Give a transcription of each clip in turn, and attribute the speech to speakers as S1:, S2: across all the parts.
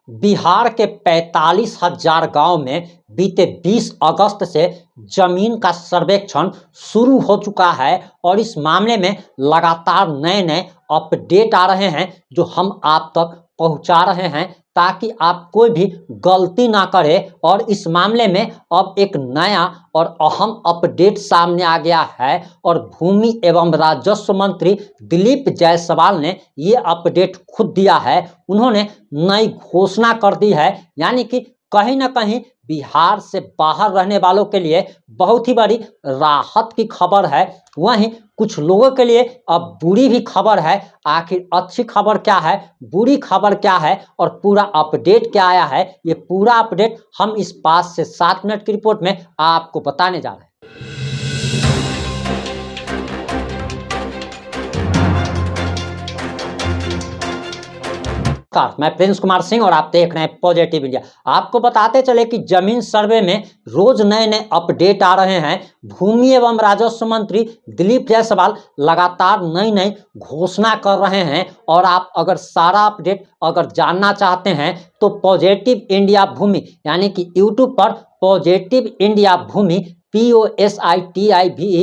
S1: बिहार के 45,000 गांव में बीते 20 अगस्त से जमीन का सर्वेक्षण शुरू हो चुका है और इस मामले में लगातार नए नए अपडेट आ रहे हैं जो हम आप तक पहुंचा रहे हैं ताकि आप कोई भी गलती ना करें। और इस मामले में अब एक नया और अहम अपडेट सामने आ गया है और भूमि एवं राजस्व मंत्री दिलीप जायसवाल ने ये अपडेट खुद दिया है। उन्होंने नई घोषणा कर दी है, यानी कि कहीं ना कहीं बिहार से बाहर रहने वालों के लिए बहुत ही बड़ी राहत की खबर है। वहीं कुछ लोगों के लिए अब बुरी भी खबर है। आखिर अच्छी खबर क्या है, बुरी खबर क्या है और पूरा अपडेट क्या आया है, ये पूरा अपडेट हम इस 5 से 7 मिनट की रिपोर्ट में आपको बताने जा रहे हैं। मैं प्रिंस कुमार सिंह और आप देख रहे हैं पॉजिटिव इंडिया। आपको बताते चले कि जमीन सर्वे में रोज नए नए अपडेट आ रहे हैं। भूमि एवं राजस्व मंत्री दिलीप जायसवाल लगातार नई नई घोषणा कर रहे हैं और आप अगर सारा अपडेट अगर जानना चाहते हैं तो पॉजिटिव इंडिया भूमि यानी कि यूट्यूब पर पॉजिटिव इंडिया भूमि POSITIVE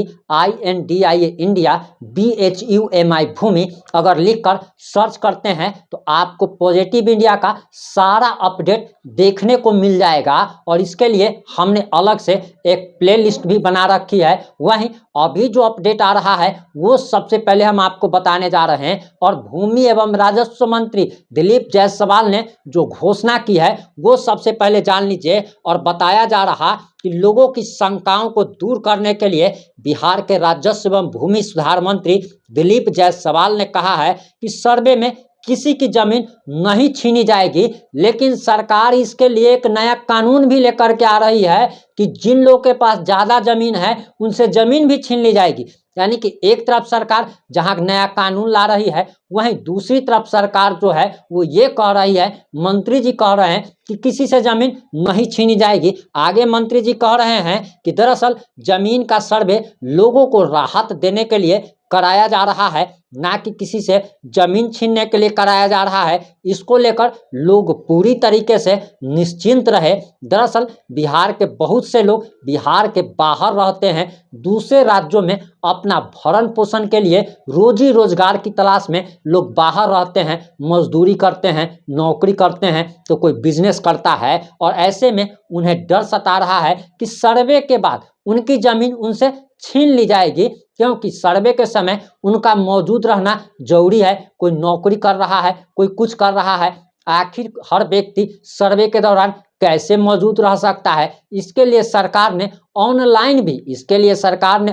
S1: INDIA इंडिया BHUMI भूमि अगर लिखकर सर्च करते हैं तो आपको पॉजिटिव इंडिया का सारा अपडेट देखने को मिल जाएगा। और इसके लिए हमने अलग से एक प्लेलिस्ट भी बना रखी है। वहीं अभी जो अपडेट आ रहा है वो सबसे पहले हम आपको बताने जा रहे हैं। और भूमि एवं राजस्व मंत्री दिलीप जायसवाल ने जो घोषणा की है वो सबसे पहले जान लीजिए। और बताया जा रहा कि लोगों की शंकाओं को दूर करने के लिए बिहार के राजस्व एवं भूमि सुधार मंत्री दिलीप जायसवाल ने कहा है कि सर्वे में किसी की जमीन नहीं छीनी जाएगी, लेकिन सरकार इसके लिए एक नया कानून भी लेकर के आ रही है कि जिन लोगों के पास ज्यादा जमीन है उनसे जमीन भी छीन ली जाएगी। यानी कि एक तरफ सरकार जहां नया कानून ला रही है, वहीं दूसरी तरफ सरकार जो है वो ये कह रही है, मंत्री जी कह रहे हैं कि किसी से जमीन नहीं छीनी जाएगी। आगे मंत्री जी कह रहे हैं कि दरअसल जमीन का सर्वे लोगों को राहत देने के लिए कराया जा रहा है, ना कि किसी से जमीन छीनने के लिए कराया जा रहा है। इसको लेकर लोग पूरी तरीके से निश्चिंत रहे। दरअसल बिहार के बहुत से लोग बिहार के बाहर रहते हैं, दूसरे राज्यों में अपना भरण पोषण के लिए रोजी रोजगार की तलाश में लोग बाहर रहते हैं, मजदूरी करते हैं, नौकरी करते हैं, तो कोई बिजनेस करता है। और ऐसे में उन्हें डर सता रहा है कि सर्वे के बाद उनकी जमीन उनसे छीन ली जाएगी, क्योंकि सर्वे के समय उनका मौजूद रहना जरूरी है। कोई नौकरी कर रहा है, कोई कुछ कर रहा है, आखिर हर व्यक्ति सर्वे के दौरान कैसे मौजूद रह सकता है। इसके लिए सरकार ने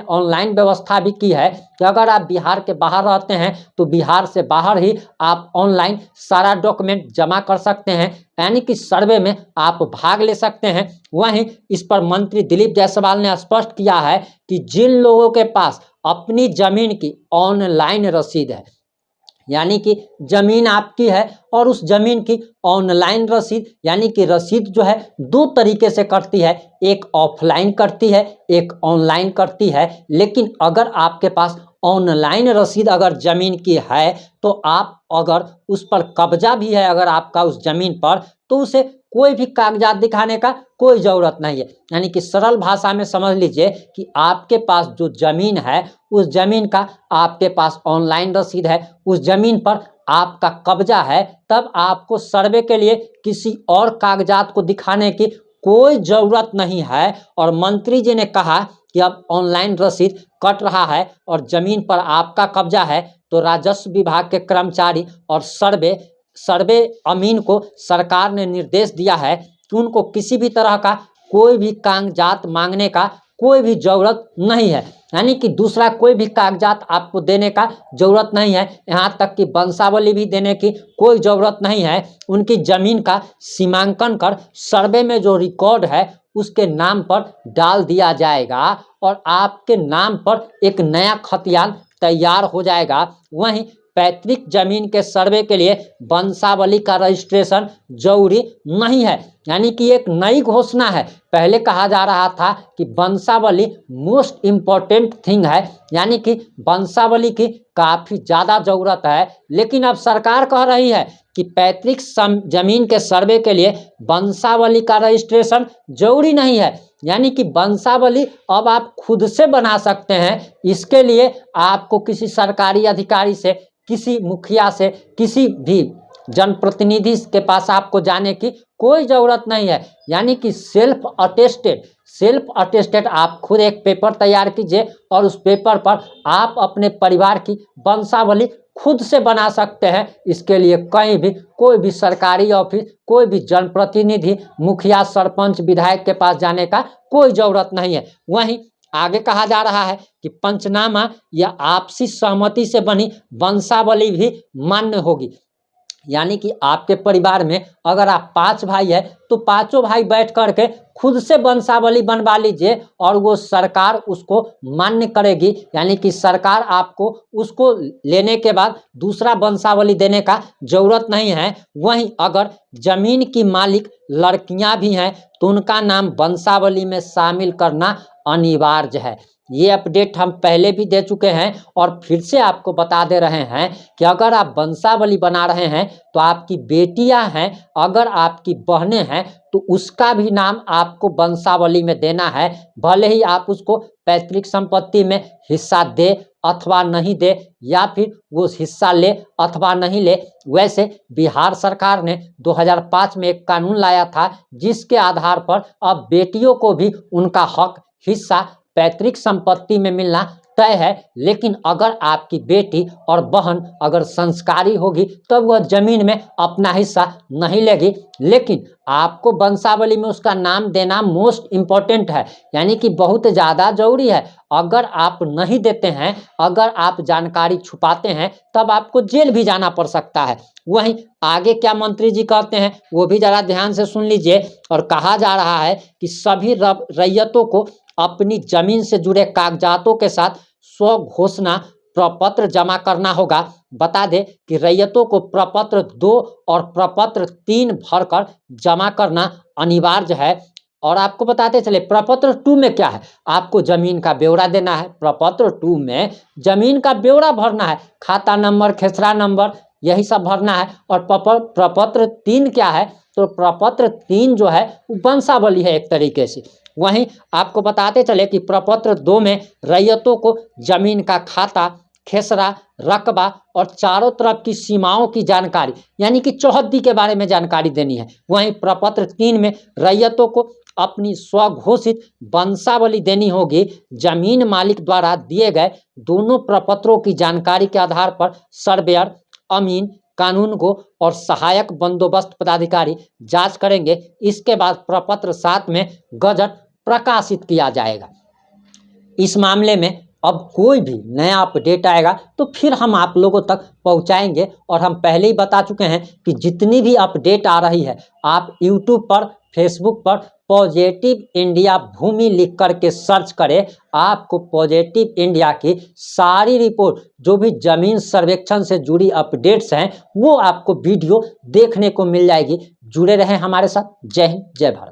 S1: ऑनलाइन व्यवस्था भी की है कि अगर आप बिहार के बाहर रहते हैं तो बिहार से बाहर ही आप ऑनलाइन सारा डॉक्यूमेंट जमा कर सकते हैं, यानी कि सर्वे में आप भाग ले सकते हैं। वहीं इस पर मंत्री दिलीप जायसवाल ने स्पष्ट किया है कि जिन लोगों के पास अपनी जमीन की ऑनलाइन रसीद है, यानी कि जमीन आपकी है और उस जमीन की ऑनलाइन रसीद, यानी कि रसीद जो है दो तरीके से कटती है, एक ऑफलाइन कटती है, एक ऑनलाइन कटती है। लेकिन अगर आपके पास ऑनलाइन रसीद अगर जमीन की है तो आप अगर उस पर कब्जा भी है अगर आपका उस जमीन पर, तो उसे कोई भी कागजात दिखाने का कोई जरूरत नहीं है। यानी कि सरल भाषा में समझ लीजिए कि आपके पास जो जमीन है उस जमीन का आपके पास ऑनलाइन रसीद है, उस जमीन पर आपका कब्जा है, तब आपको सर्वे के लिए किसी और कागजात को दिखाने की कोई जरूरत नहीं है। और मंत्री जी ने कहा कि अब ऑनलाइन रसीद कट रहा है और जमीन पर आपका कब्जा है तो राजस्व विभाग के कर्मचारी और सर्वे अमीन को सरकार ने निर्देश दिया है कि उनको किसी भी तरह का कोई भी कागजात मांगने का कोई भी जरूरत नहीं है, यानी कि दूसरा कोई भी कागजात आपको देने का जरूरत नहीं है। यहाँ तक कि वंशावली भी देने की कोई जरूरत नहीं है। उनकी जमीन का सीमांकन कर सर्वे में जो रिकॉर्ड है उसके नाम पर डाल दिया जाएगा और आपके नाम पर एक नया खतियान तैयार हो जाएगा। वहीं पैतृक जमीन के सर्वे के लिए वंशावली का रजिस्ट्रेशन जरूरी नहीं है। यानी कि एक नई घोषणा है। पहले कहा जा रहा था कि वंशावली मोस्ट इम्पोर्टेंट थिंग है, यानी कि वंशावली की काफ़ी ज़्यादा ज़रूरत है, लेकिन अब सरकार कह रही है कि पैतृक जमीन के सर्वे के लिए वंशावली का रजिस्ट्रेशन जरूरी नहीं है। यानी कि वंशावली अब आप खुद से बना सकते हैं। इसके लिए आपको किसी सरकारी अधिकारी से, किसी मुखिया से, किसी भी जनप्रतिनिधि के पास आपको जाने की कोई ज़रूरत नहीं है। यानी कि सेल्फ अटेस्टेड आप खुद एक पेपर तैयार कीजिए और उस पेपर पर आप अपने परिवार की वंशावली खुद से बना सकते हैं। इसके लिए कहीं भी कोई भी सरकारी ऑफिस, कोई भी जनप्रतिनिधि, मुखिया, सरपंच, विधायक के पास जाने का कोई ज़रूरत नहीं है। वहीं आगे कहा जा रहा है कि पंचनामा या आपसी सहमति से बनी वंशावली भी मान्य होगी। यानी कि आपके परिवार में अगर आप 5 भाई है तो पांचों भाई बैठ करके खुद से वंशावली बनवा लीजिए और वो सरकार उसको मान्य करेगी। यानी कि सरकार आपको उसको लेने के बाद दूसरा वंशावली देने का जरूरत नहीं है। वहीं अगर जमीन की मालिक लड़कियां भी हैं तो उनका नाम वंशावली में शामिल करना अनिवार्य है। ये अपडेट हम पहले भी दे चुके हैं और फिर से आपको बता दे रहे हैं कि अगर आप वंशावली बना रहे हैं तो आपकी बेटियां हैं, अगर आपकी बहनें हैं तो उसका भी नाम आपको वंशावली में देना है। भले ही आप उसको पैतृक संपत्ति में हिस्सा दे अथवा नहीं दे, या फिर वो हिस्सा ले अथवा नहीं ले। वैसे बिहार सरकार ने 2005 में एक कानून लाया था जिसके आधार पर अब बेटियों को भी उनका हक, हिस्सा पैतृक संपत्ति में मिलना तय है। लेकिन अगर आपकी बेटी और बहन अगर संस्कारी होगी तब वह जमीन में अपना हिस्सा नहीं लेगी, लेकिन आपको वंशावली में उसका नाम देना मोस्ट इम्पोर्टेंट है। यानी कि बहुत ज़्यादा जरूरी है। अगर आप नहीं देते हैं, अगर आप जानकारी छुपाते हैं, तब आपको जेल भी जाना पड़ सकता है। वहीं आगे क्या मंत्री जी कहते हैं वो भी ज़रा ध्यान से सुन लीजिए। और कहा जा रहा है कि सभी रैयतों को अपनी जमीन से जुड़े कागजातों के साथ स्वघोषणा प्रपत्र जमा करना होगा। बता दें कि रैयतों को प्रपत्र 2 और प्रपत्र 3 भरकर जमा करना अनिवार्य है। और आपको बताते चले प्रपत्र 2 में क्या है, आपको जमीन का ब्यौरा देना है। प्रपत्र 2 में जमीन का ब्यौरा भरना है, खाता नंबर, खेसरा नंबर, यही सब भरना है। और प्रपत्र 3 क्या है, तो प्रपत्र 3 जो है वंशावली है एक तरीके से। वहीं आपको बताते चले कि प्रपत्र 2 में रैयतों को जमीन का खाता, खेसरा, रकबा और चारों तरफ की सीमाओं की जानकारी, यानी कि चौहद्दी के बारे में जानकारी देनी है। वहीं प्रपत्र 3 में रैयतों को अपनी स्वघोषित वंशावली देनी होगी। जमीन मालिक द्वारा दिए गए दोनों प्रपत्रों की जानकारी के आधार पर सर्वेयर, अमीन, कानूनगो और सहायक बंदोबस्त पदाधिकारी जांच करेंगे। इसके बाद प्रपत्र 7 में गजट प्रकाशित किया जाएगा। इस मामले में अब कोई भी नया अपडेट आएगा तो फिर हम आप लोगों तक पहुंचाएंगे। और हम पहले ही बता चुके हैं कि जितनी भी अपडेट आ रही है आप यूट्यूब पर, फेसबुक पर पॉजिटिव इंडिया भूमि लिख करके सर्च करें। आपको पॉजिटिव इंडिया की सारी रिपोर्ट, जो भी जमीन सर्वेक्षण से जुड़ी अपडेट्स हैं, वो आपको वीडियो देखने को मिल जाएगी। जुड़े रहें हमारे साथ। जय हिंद, जय भारत।